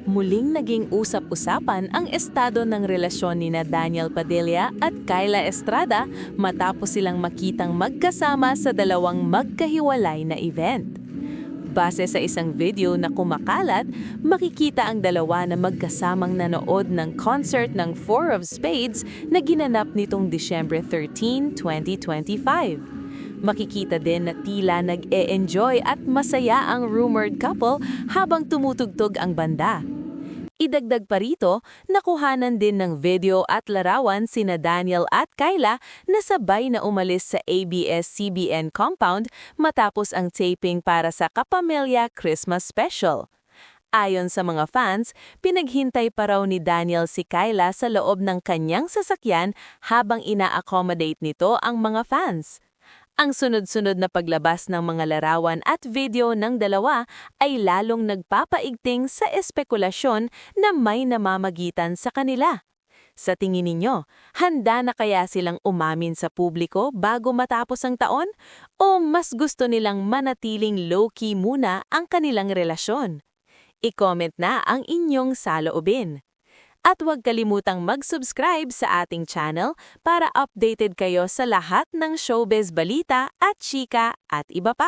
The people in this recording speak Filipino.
Muling naging usap-usapan ang estado ng relasyon ni Daniel Padilla at Kyla Estrada matapos silang makitang magkasama sa dalawang magkahiwalay na event. Base sa isang video na kumakalat, makikita ang dalawa na magkasamang nanood ng concert ng Four of Spades na ginanap nitong Disyembre 13, 2025. Makikita din na tila nag-e-enjoy at masaya ang rumored couple habang tumutugtog ang banda. Idagdag pa rito, nakuhanan din ng video at larawan sina Daniel at Kyla na sabay na umalis sa ABS-CBN compound matapos ang taping para sa Kapamilya Christmas Special. Ayon sa mga fans, pinaghintay pa raw ni Daniel si Kyla sa loob ng kanyang sasakyan habang ina-accommodate nito ang mga fans. Ang sunod-sunod na paglabas ng mga larawan at video ng dalawa ay lalong nagpapaigting sa espekulasyon na may namamagitan sa kanila. Sa tingin ninyo, handa na kaya silang umamin sa publiko bago matapos ang taon? O mas gusto nilang manatiling low-key muna ang kanilang relasyon? I-comment na ang inyong saloobin. At huwag kalimutang mag-subscribe sa ating channel para updated kayo sa lahat ng showbiz balita at chika at iba pa.